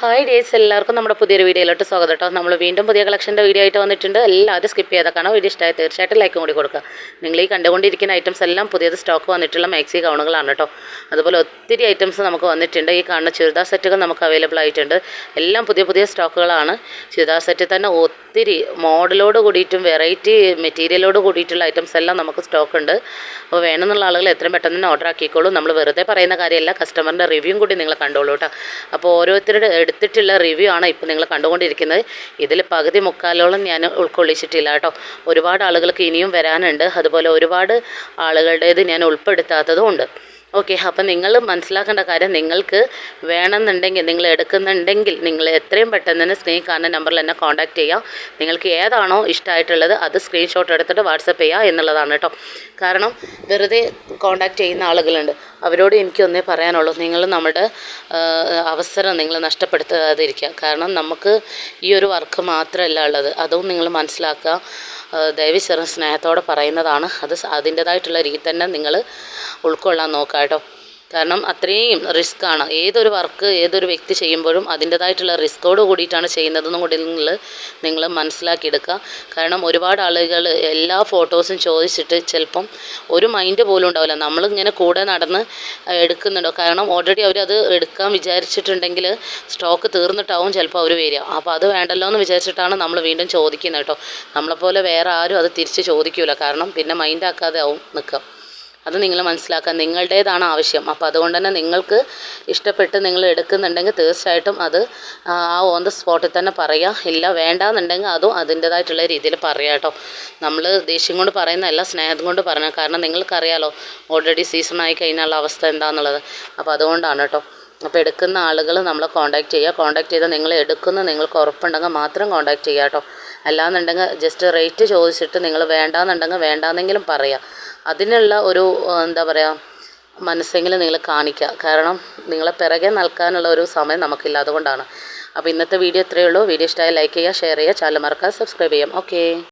Hi days, എല്ലാവർക്കും നമ്മുടെ പുതിയൊരു വീഡിയോയിലോട്ട് സ്വാഗതം കേട്ടോ. നമ്മൾ വീണ്ടും പുതിയ കളക്ഷൻ്റെ വീഡിയോ ആയിട്ട് വന്നിട്ടുണ്ട്. എല്ലാവരും സ്കിപ്പ് ചെയ്താൽ കാണാം. വീഡിയോ ഇഷ്ടമായി തീർച്ചയായിട്ടും ലൈക്കും കൂടി കൊടുക്കുക. നിങ്ങൾ ഈ കണ്ടുകൊണ്ടിരിക്കുന്ന ഐറ്റംസ് എല്ലാം പുതിയത് സ്റ്റോക്ക് വന്നിട്ടുള്ള മാക്സി ഗൗണുകളാണ് കേട്ടോ. അതുപോലെ ഒത്തിരി ഐറ്റംസ് നമുക്ക് വന്നിട്ടുണ്ട്. ഈ കാണുന്ന ചുരിദാർ സെറ്റുകൾ നമുക്ക് അവൈലബിൾ ആയിട്ടുണ്ട്. എല്ലാം പുതിയ പുതിയ സ്റ്റോക്കുകളാണ്. ചുരിദാർ സെറ്റിൽ തന്നെ ഒത്തിരി മോഡലോട് കൂടിയിട്ടും വെറൈറ്റി മെറ്റീരിയലോട് കൂടിയിട്ടുള്ള ഐറ്റംസ് എല്ലാം നമുക്ക് സ്റ്റോക്ക് ഉണ്ട്. അപ്പോൾ വേണമെന്നുള്ള ആളുകൾ എത്രയും പെട്ടെന്ന് തന്നെ ഓർഡർ ആക്കിക്കോളൂ. നമ്മൾ വെറുതെ പറയുന്ന കാര്യമല്ല, കസ്റ്റമറിൻ്റെ റിവ്യൂ കൂടി നിങ്ങൾ കണ്ടോളൂ കേട്ടോ. അപ്പോൾ ഓരോരുത്തരുടെ എടുത്തിട്ടുള്ള റിവ്യൂ ആണ് ഇപ്പോൾ നിങ്ങൾ കണ്ടുകൊണ്ടിരിക്കുന്നത്. ഇതിൽ പകുതി മുക്കാലോളം ഞാൻ ഉൾക്കൊള്ളിച്ചിട്ടില്ല കേട്ടോ. ഒരുപാട് ആളുകൾക്ക് ഇനിയും വരാനുണ്ട്. അതുപോലെ ഒരുപാട് ആളുകളുടേത് ഞാൻ ഉൾപ്പെടുത്താത്തതും ഉണ്ട്. ഓക്കെ, അപ്പം നിങ്ങൾ മനസ്സിലാക്കേണ്ട കാര്യം, നിങ്ങൾക്ക് വേണമെന്നുണ്ടെങ്കിൽ, നിങ്ങൾ എടുക്കുന്നുണ്ടെങ്കിൽ നിങ്ങൾ എത്രയും പെട്ടെന്ന് തന്നെ സ്ക്രീൻ കാണുന്ന നമ്പറിൽ എന്നെ കോൺടാക്റ്റ് ചെയ്യുക. നിങ്ങൾക്ക് ഏതാണോ ഇഷ്ടമായിട്ടുള്ളത് അത് സ്ക്രീൻഷോട്ട് എടുത്തിട്ട് വാട്സപ്പ് ചെയ്യുക എന്നുള്ളതാണ് കേട്ടോ. കാരണം വെറുതെ കോൺടാക്റ്റ് ചെയ്യുന്ന ആളുകളുണ്ട്. അവരോട് എനിക്കൊന്നേ പറയാനുള്ളൂ, നിങ്ങൾ നമ്മുടെ അവസരം നിങ്ങൾ നഷ്ടപ്പെടുത്താതിരിക്കുക. കാരണം നമുക്ക് ഈ ഒരു വർക്ക് മാത്രമല്ല ഉള്ളത്, അതും നിങ്ങൾ മനസ്സിലാക്കുക. ദയവ് ചെറു സ്നേഹത്തോടെ പറയുന്നതാണ്. അത് അതിൻ്റേതായിട്ടുള്ള രീതി തന്നെ നിങ്ങൾ ഉൾക്കൊള്ളാൻ നോക്കുക കേട്ടോ. കാരണം അത്രയും റിസ്ക്കാണ് ഏതൊരു വർക്ക്, ഏതൊരു വ്യക്തി ചെയ്യുമ്പോഴും അതിൻ്റേതായിട്ടുള്ള റിസ്ക്കോട് കൂടിയിട്ടാണ് ചെയ്യുന്നതെന്നും കൂടി നിങ്ങൾ മനസ്സിലാക്കിയെടുക്കുക. കാരണം ഒരുപാട് ആളുകൾ എല്ലാ ഫോട്ടോസും ചോദിച്ചിട്ട് ചിലപ്പം ഒരു മൈൻഡ് പോലും ഉണ്ടാവില്ല. നമ്മളിങ്ങനെ കൂടെ നടന്ന് എടുക്കുന്നുണ്ടോ, കാരണം ഓൾറെഡി അവരത് എടുക്കാൻ വിചാരിച്ചിട്ടുണ്ടെങ്കിൽ സ്റ്റോക്ക് തീർന്നിട്ടാവും ചിലപ്പോൾ അവർ വരിക. അപ്പോൾ അത് വേണ്ടല്ലോ എന്ന് വിചാരിച്ചിട്ടാണ് നമ്മൾ വീണ്ടും ചോദിക്കുന്നത് കേട്ടോ. നമ്മളെപ്പോലെ വേറെ ആരും അത് തിരിച്ച് ചോദിക്കില്ല. കാരണം പിന്നെ മൈൻഡാക്കാതെ ആവും നിൽക്കുക. അത് നിങ്ങൾ മനസ്സിലാക്കുക. നിങ്ങളുടേതാണ് ആവശ്യം. അപ്പോൾ അതുകൊണ്ട് തന്നെ നിങ്ങൾക്ക് ഇഷ്ടപ്പെട്ട് നിങ്ങൾ എടുക്കുന്നുണ്ടെങ്കിൽ തീർച്ചയായിട്ടും അത് ആ ഓൺ ദ സ്പോട്ടിൽ തന്നെ പറയുക. ഇല്ല വേണ്ടാന്നുണ്ടെങ്കിൽ അതും അതിൻ്റേതായിട്ടുള്ള രീതിയിൽ പറയുക കേട്ടോ. നമ്മൾ ദേഷ്യം കൊണ്ട് പറയുന്നതല്ല, സ്നേഹം കൊണ്ട് പറഞ്ഞത്. കാരണം നിങ്ങൾക്കറിയാലോ ഓൾറെഡി സീസണായി കഴിഞ്ഞുള്ള അവസ്ഥ എന്താണെന്നുള്ളത്. അപ്പോൾ അതുകൊണ്ടാണ് കേട്ടോ. അപ്പോൾ എടുക്കുന്ന ആളുകൾ നമ്മളെ കോൺടാക്റ്റ് ചെയ്യുക. കോൺടാക്റ്റ് ചെയ്താൽ നിങ്ങൾ എടുക്കുന്ന നിങ്ങൾക്ക് ഉറപ്പുണ്ടെങ്കിൽ മാത്രം കോൺടാക്റ്റ് ചെയ്യുക കേട്ടോ. അല്ലാന്നുണ്ടെങ്കിൽ ജസ്റ്റ് റേറ്റ് ചോദിച്ചിട്ട് നിങ്ങൾ വേണ്ടാന്നുണ്ടെങ്കിൽ വേണ്ടാന്നെങ്കിലും പറയുക. അതിനുള്ള ഒരു എന്താ പറയുക, മനസ്സെങ്കിലും നിങ്ങൾ കാണിക്കുക. കാരണം നിങ്ങളെ പിറകെ നിൽക്കാനുള്ള ഒരു സമയം നമുക്കില്ല, അതുകൊണ്ടാണ്. അപ്പോൾ ഇന്നത്തെ വീഡിയോ ഇത്രയേ ഉള്ളൂ. വീഡിയോ ഇഷ്ടമായി ലൈക്ക് ചെയ്യുക, ഷെയർ ചെയ്യുക, ചാനൽ മറക്കാതെ സബ്സ്ക്രൈബ് ചെയ്യാം. ഓക്കേ.